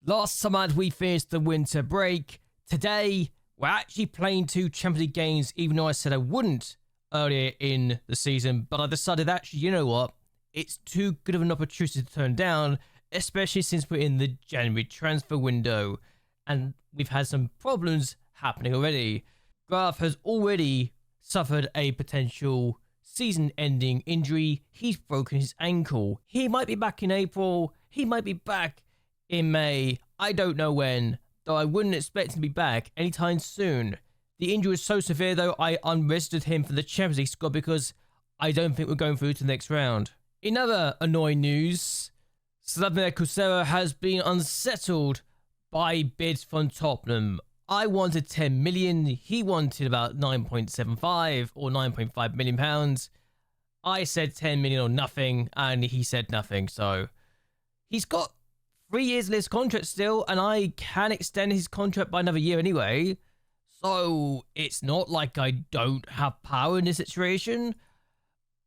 Last summer we finished the winter break. Today we're actually playing 2 Champions League games, even though I said I wouldn't earlier in the season. But I decided actually, you know what? It's too good of an opportunity to turn down, especially since we're in the January transfer window. And we've had some problems happening already. Graph has already suffered a potential season-ending injury. He's broken his ankle. He might be back in April. He might be back in May. I don't know when, though I wouldn't expect him to be back anytime soon. The injury was so severe, though, I unregistered him for the Champions League squad because I don't think we're going through to the next round. In other annoying news, Slavomir Kusera has been unsettled by bids from Tottenham. I wanted 10 million. He wanted about 9.75 or 9.5 million pounds. I said 10 million or nothing, and he said nothing. So he's got 3 years in his contract still, and I can extend his contract by another year anyway. So it's not like I don't have power in this situation.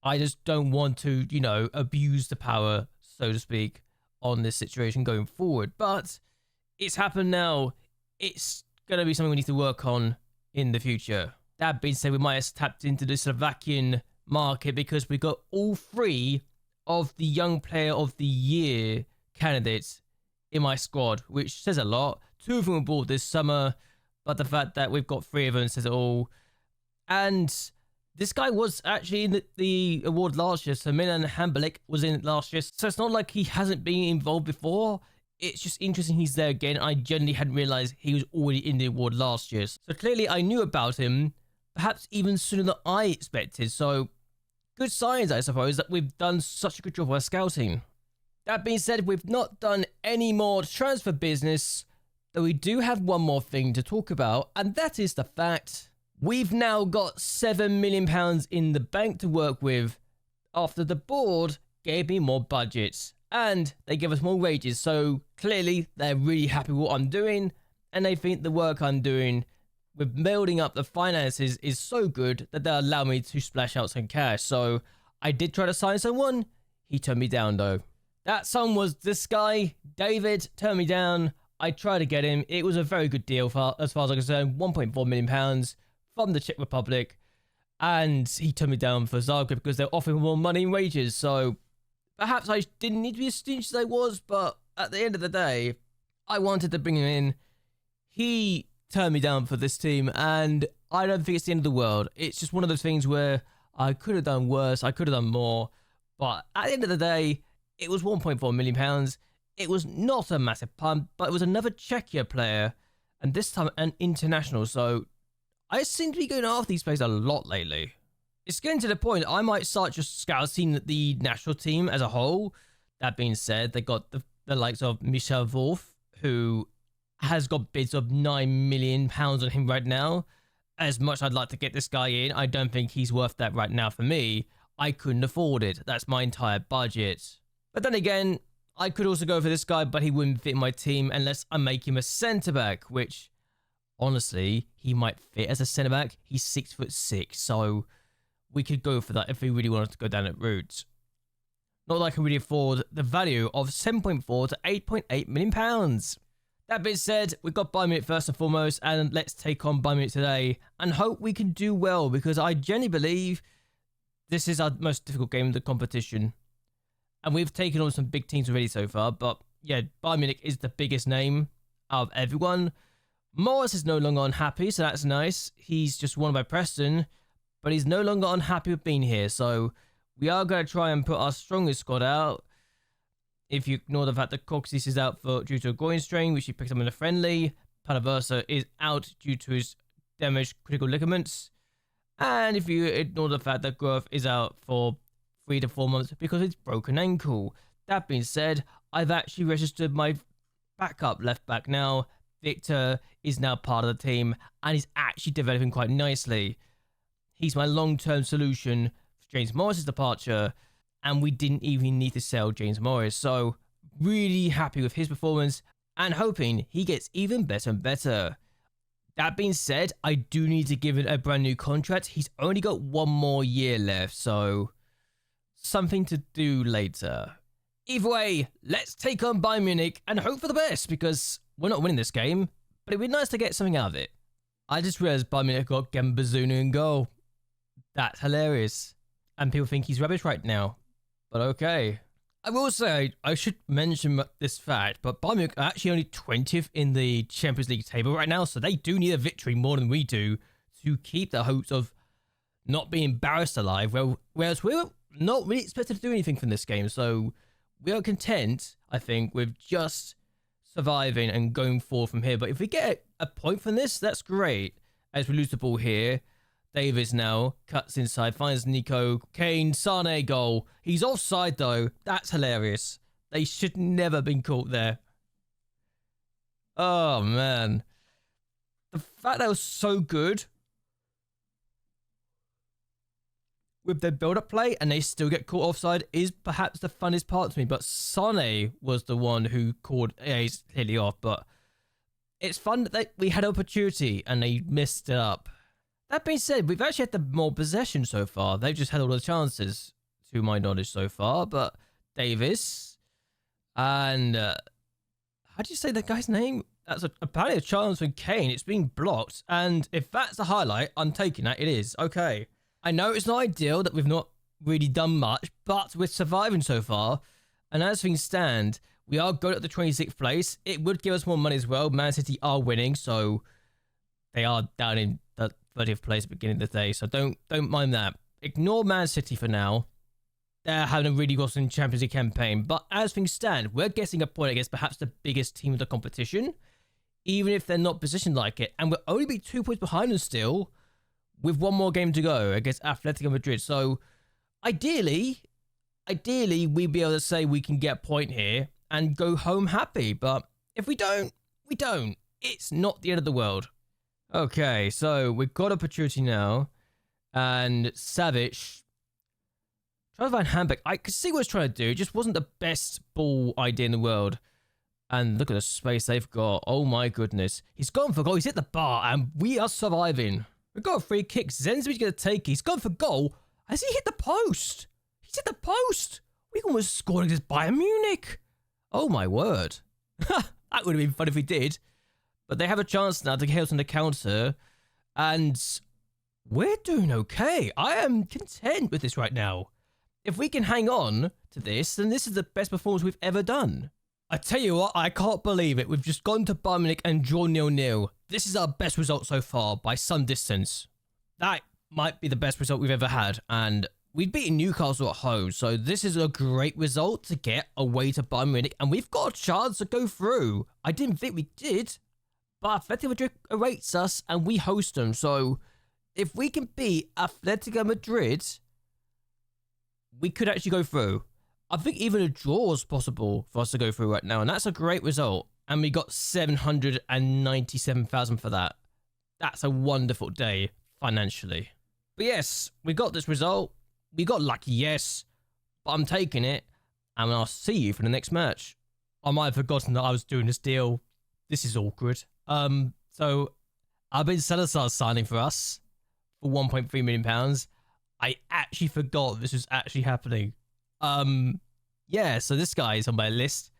I just don't want to, you know, abuse the power, so to speak, on this situation going forward. But it's happened now. It's going to be something we need to work on in the future. That being said, we might have tapped into the Slovakian market because we got all 3 of the Young Player of the Year candidates in my squad, which says a lot. 2 of them were bought this summer, but the fact that we've got 3 of them says it all. And this guy was actually in the award last year, so Milan Hamberlik was in it last year, so it's not like he hasn't been involved before. It's just interesting he's there again. I generally hadn't realized he was already in the award last year. So clearly I knew about him, perhaps even sooner than I expected. So good signs, I suppose, that we've done such a good job of our scouting. That being said, we've not done any more transfer business, though we do have one more thing to talk about, and that is the fact we've now got £7 million in the bank to work with after the board gave me more budgets. And they give us more wages, so clearly they're really happy with what I'm doing, and they think the work I'm doing with building up the finances is so good that they'll allow me to splash out some cash. So I did try to sign someone. He turned me down, though. That someone was this guy. David turned me down. I tried to get him. It was a very good deal as far as I'm concerned. £1.4 million from the Czech Republic, and he turned me down for Zagreb because they're offering more money and wages. So perhaps I didn't need to be as stingy as I was, but at the end of the day, I wanted to bring him in. He turned me down for this team, and I don't think it's the end of the world. It's just one of those things where I could have done worse, I could have done more, but at the end of the day, it was £1.4 million. It was not a massive pump, but it was another Czechia player, and this time an international, so I seem to be going after these players a lot lately. It's getting to the point I might start just scouting the national team as a whole. That being said, they got the likes of Michel Wolf, who has got bids of £9 million on him right now. As much as I'd like to get this guy in, I don't think he's worth that right now for me. I couldn't afford it. That's my entire budget. But then again, I could also go for this guy, but he wouldn't fit my team unless I make him a centre-back, which, honestly, he might fit as a centre-back. He's 6'6", so we could go for that if we really wanted to go down that route. Not that I can really afford the value of £7.4 to £8.8 million. That being said, we've got BaN first and foremost, and let's take on BaN today and hope we can do well, because I genuinely believe this is our most difficult game of the competition. And we've taken on some big teams already so far, but yeah, BaN is the biggest name out of everyone. Morris is no longer unhappy, so that's nice. He's just won by Preston, but he's no longer unhappy with being here, so we are going to try and put our strongest squad out. If you ignore the fact that Coxis is out due to a groin strain, which he picked up in a friendly. Palaversa is out due to his damaged critical ligaments. And if you ignore the fact that Grove is out for 3 to 4 months because of his broken ankle. That being said, I've actually registered my backup left back now. Victor is now part of the team, and he's actually developing quite nicely. He's my long-term solution for James Morris's departure, and we didn't even need to sell James Morris. So really happy with his performance and hoping he gets even better and better. That being said, I do need to give it a brand new contract. He's only got 1 more year left, so something to do later. Either way, let's take on Bayern Munich and hope for the best, because we're not winning this game, but it'd be nice to get something out of it. I just realized Bayern Munich got Gambazunu in goal. That's hilarious. And people think he's rubbish right now. But okay. I will say, I should mention this fact, but Bayern Munich are actually only 20th in the Champions League table right now, so they do need a victory more than we do to keep their hopes of not being embarrassed alive, whereas we're not really expected to do anything from this game, so we are content, I think, with just surviving and going forward from here. But if we get a point from this, that's great. As we lose the ball here, Davis now cuts inside, finds Nico, Kane, Sane goal. He's offside though. That's hilarious. They should never have been caught there. Oh man. The fact that was so good with their build-up play and they still get caught offside is perhaps the funnest part to me. But Sane was the one who called, yeah, he's clearly off, but it's fun that we had opportunity and they messed it up. That being said, we've actually had the more possession so far. They've just had all the chances, to my knowledge, so far. But Davis and how do you say that guy's name? That's apparently a chance from Kane. It's being blocked. And if that's the highlight, I'm taking that. It is. Okay. I know it's not ideal that we've not really done much, but we're surviving so far. And as things stand, we are good at the 26th place. It would give us more money as well. Man City are winning, so they are down in the 30th place at the beginning of the day, so don't mind that. Ignore Man City for now. They're having a really awesome Champions League campaign, but as things stand, we're getting a point against perhaps the biggest team of the competition, even if they're not positioned like it, and we'll only be 2 points behind them still, with one more game to go against Atletico Madrid. So ideally, we'd be able to say we can get a point here and go home happy, but if we don't, we don't. It's not the end of the world. Okay, so we've got opportunity now, and Savic trying to find handback. I could see what he's trying to do. It just wasn't the best ball idea in the world. And look at the space they've got. Oh my goodness. He's gone for goal. He's hit the bar, and we are surviving. We've got a free kick. Zenzovic's going to take it. He's gone for goal. Has he hit the post? He's hit the post. We almost scored against Bayern Munich. Oh my word. That would have been fun if we did. But they have a chance now to get us on the counter. And we're doing okay. I am content with this right now. If we can hang on to this, then this is the best performance we've ever done. I tell you what, I can't believe it. We've just gone to Bayern Munich and drawn 0-0. This is our best result so far by some distance. That might be the best result we've ever had. And we've beaten Newcastle at home. So this is a great result to get away to Bayern Munich. And we've got a chance to go through. I didn't think we did. But Atletico Madrid awaits us and we host them. So if we can beat Atletico Madrid, we could actually go through. I think even a draw is possible for us to go through right now. And that's a great result. And we got 797,000 for that. That's a wonderful day financially. But yes, we got this result. We got lucky, yes. But I'm taking it. And I'll see you for the next match. I might have forgotten that I was doing this deal. This is awkward. So Albin Salazar's signing for us for £1.3 million. I actually forgot this was actually happening. Yeah, so this guy is on my list.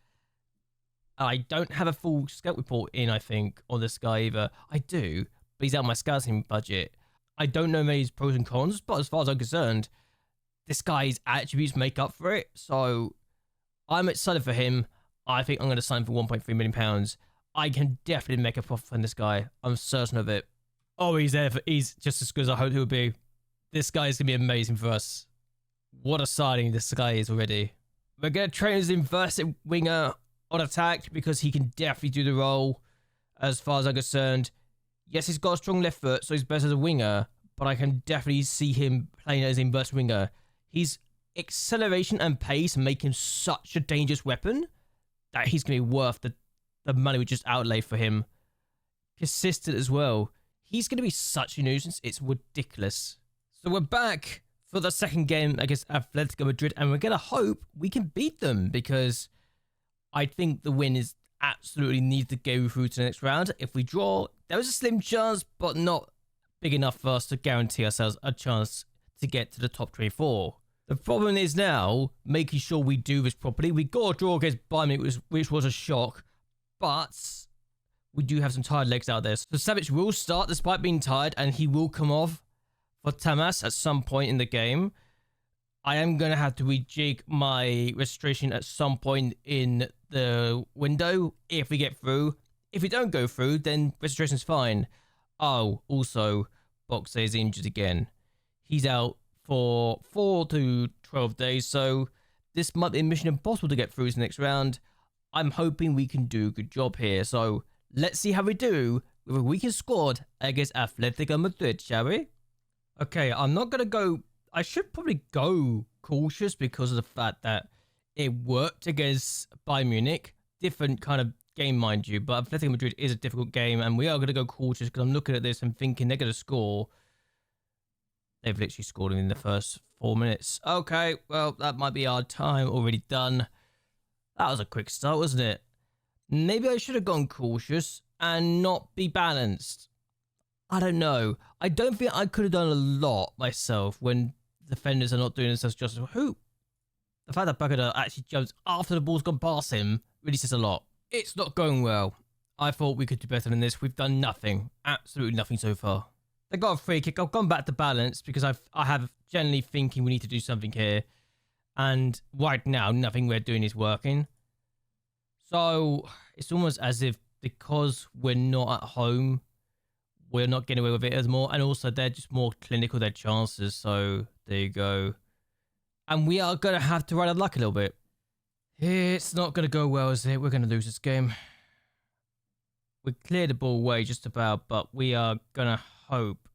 I don't have a full scout report in, I think, on this guy either. I do, but he's out of my scouting budget. I don't know many pros and cons, but as far as I'm concerned, this guy's attributes make up for it. So I'm excited for him. I think I'm going to sign for £1.3 million. I can definitely make a profit from this guy. I'm certain of it. Oh, he's there. He's just as good as I hoped he would be. This guy is going to be amazing for us. What a signing this guy is already. We're going to train as inverted winger on attack because he can definitely do the role as far as I'm concerned. Yes, he's got a strong left foot, so he's better as a winger, but I can definitely see him playing as an inverted winger. His acceleration and pace make him such a dangerous weapon that he's going to be worth the money we just outlaid for him. Consistent as well. He's going to be such a nuisance. It's ridiculous. So we're back for the second game against Atletico Madrid, and we're going to hope we can beat them because I think the win is absolutely needs to go through to the next round. If we draw, there is a slim chance, but not big enough for us to guarantee ourselves a chance to get to the top 24. The problem is now making sure we do this properly. We got a draw against BaN, which was a shock, but we do have some tired legs out there. So Savage will start despite being tired, and he will come off for Tamas at some point in the game. I am going to have to rejig my registration at some point in the window if we get through. If we don't go through, then registration's fine. Oh, also, Boxe is injured again. He's out for 4 to 12 days, so this might be mission impossible to get through his next round. I'm hoping we can do a good job here, so let's see how we do with a weekend squad against Atletico Madrid, shall we? Okay, I'm not going to go... I should probably go cautious because of the fact that it worked against Bayern Munich. Different kind of game, mind you, but Atletico Madrid is a difficult game, and we are going to go cautious because I'm looking at this and thinking they're going to score. They've literally scored in the first 4 minutes. Okay, well, that might be our time already done. That was a quick start, wasn't it? Maybe I should have gone cautious and not be balanced. I don't know. I don't think I could have done a lot myself when defenders are not doing themselves justice. Who? The fact that Bagada actually jumps after the ball's gone past him really says a lot. It's not going well. I thought we could do better than this. We've done nothing. Absolutely nothing so far. They got a free kick. I've gone back to balance because I have generally thinking we need to do something here. And right now, nothing we're doing is working. So it's almost as if because we're not at home, we're not getting away with it as more. And also, they're just more clinical, their chances. So there you go. And we are going to have to ride our luck a little bit. It's not going to go well, is it? We're going to lose this game. We cleared the ball away just about, but we are going to hope.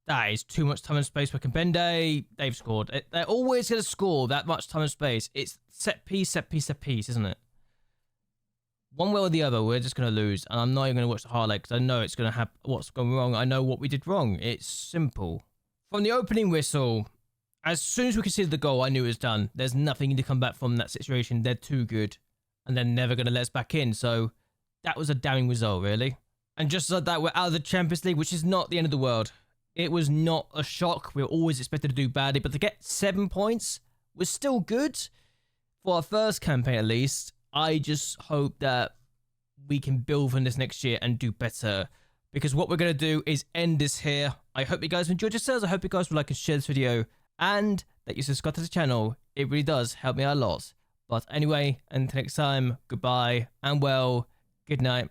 That is too much time and space for Kambende. They've scored. They're always going to score that much time and space. It's set piece, set piece, set piece, isn't it? One way or the other, we're just going to lose. And I'm not even going to watch the highlight because I know it's going to have what's gone wrong. I know what we did wrong. It's simple. From the opening whistle, as soon as we conceded the goal, I knew it was done. There's nothing to come back from that situation. They're too good. And they're never going to let us back in. So that was a damning result, really. And just like that, we're out of the Champions League, which is not the end of the world. It was not a shock. We were always expected to do badly. But to get 7 points was still good. For our first campaign, at least. I just hope that we can build on this next year and do better. Because what we're going to do is end this here. I hope you guys enjoyed yourselves. I hope you guys would like and share this video. And that you subscribe to the channel. It really does help me out a lot. But anyway, until next time, goodbye. And well, good night.